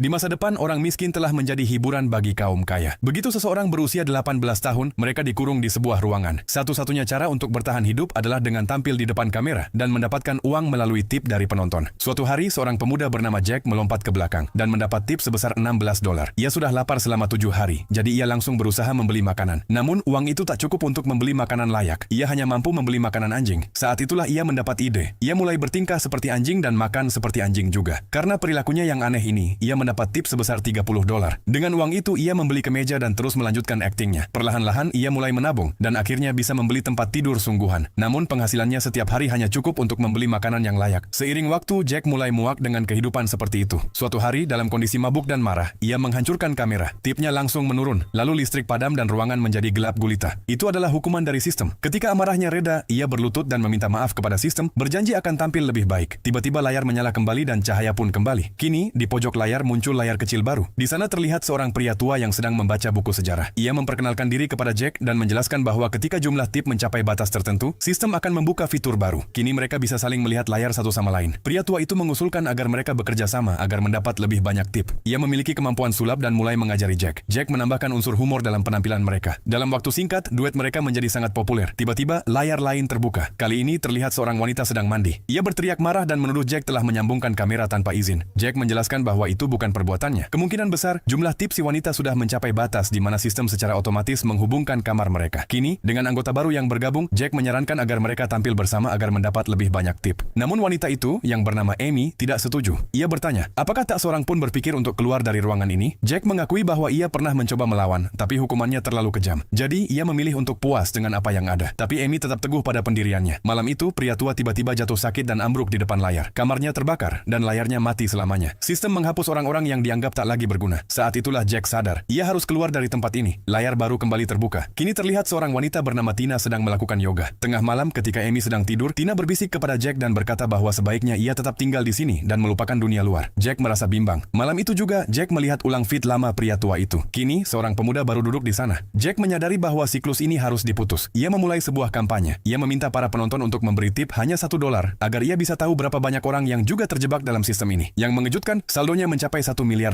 Di masa depan, orang miskin telah menjadi hiburan bagi kaum kaya. Begitu seseorang berusia 18 tahun, mereka dikurung di sebuah ruangan. Satu-satunya cara untuk bertahan hidup adalah dengan tampil di depan kamera dan mendapatkan uang melalui tip dari penonton. Suatu hari, seorang pemuda bernama Jack melompat ke belakang dan mendapat tip sebesar $16. Ia sudah lapar selama 7 hari, jadi ia langsung berusaha membeli makanan. Namun, uang itu tak cukup untuk membeli makanan layak. Ia hanya mampu membeli makanan anjing. Saat itulah ia mendapat ide. Ia mulai bertingkah seperti anjing dan makan seperti anjing juga. Karena perilakunya yang aneh ini, ia mendapat tip sebesar $30. Dengan uang itu, ia membeli kemeja dan terus melanjutkan aktingnya. Perlahan-lahan, ia mulai menabung dan akhirnya bisa membeli tempat tidur sungguhan. Namun, penghasilannya setiap hari hanya cukup untuk membeli makanan yang layak. Seiring waktu, Jack mulai muak dengan kehidupan seperti itu. Suatu hari, dalam kondisi mabuk dan marah, ia menghancurkan kamera. Tipnya langsung menurun, lalu listrik padam dan ruangan menjadi gelap gulita. Itu adalah hukuman dari sistem. Ketika amarahnya reda, ia berlutut dan meminta maaf kepada sistem, berjanji akan tampil lebih baik. Tiba-tiba layar menyala kembali dan cahaya pun kembali. Kini, di pojok layar muncul layar kecil baru. Di sana terlihat seorang pria tua yang sedang membaca buku sejarah. Ia memperkenalkan diri kepada Jack dan menjelaskan bahwa ketika jumlah tip mencapai batas tertentu, sistem akan membuka fitur baru. Kini mereka bisa saling melihat layar satu sama lain. Pria tua itu mengusulkan agar mereka bekerja sama agar mendapat lebih banyak tip. Ia memiliki kemampuan sulap dan mulai mengajari Jack. Jack menambahkan unsur humor dalam penampilan mereka. Dalam waktu singkat, duet mereka menjadi sangat populer. Tiba-tiba, layar lain terbuka. Kali ini terlihat seorang wanita sedang mandi. Ia berteriak marah dan menuduh Jack telah menyambungkan kamera tanpa izin. Jack menjelaskan bahwa itu bukan perbuatannya. Kemungkinan besar, jumlah tip si wanita sudah mencapai batas di mana sistem secara otomatis menghubungkan kamar mereka. Kini, dengan anggota baru yang bergabung, Jack menyarankan agar mereka tampil bersama agar mendapat lebih banyak tip. Namun wanita itu, yang bernama Amy, tidak setuju. Ia bertanya, apakah tak seorang pun berpikir untuk keluar dari ruangan ini? Jack mengakui bahwa ia pernah mencoba melawan, tapi hukumannya terlalu kejam. Jadi, ia memilih untuk puas dengan apa yang ada. Tapi Amy tetap teguh pada pendiriannya. Malam itu, pria tua tiba-tiba jatuh sakit dan ambruk di depan layar. Kamarnya terbakar, dan layarnya mati selamanya. Sistem menghapus orang-orang yang dianggap tak lagi berguna. Saat itulah Jack sadar. Ia harus keluar dari tempat ini. Layar baru kembali terbuka. Kini terlihat seorang wanita bernama Tina sedang melakukan yoga. Tengah malam ketika Amy sedang tidur, Tina berbisik kepada Jack dan berkata bahwa sebaiknya ia tetap tinggal di sini dan melupakan dunia luar. Jack merasa bimbang. Malam itu juga, Jack melihat ulang feed lama pria tua itu. Kini, seorang pemuda baru duduk di sana. Jack menyadari bahwa siklus ini harus diputus. Ia memulai sebuah kampanye. Ia meminta para penonton untuk memberi tip hanya $1 agar ia bisa tahu berapa banyak orang yang juga terjebak dalam sistem ini. Yang mengejutkan, saldonya mencapai $1 miliar.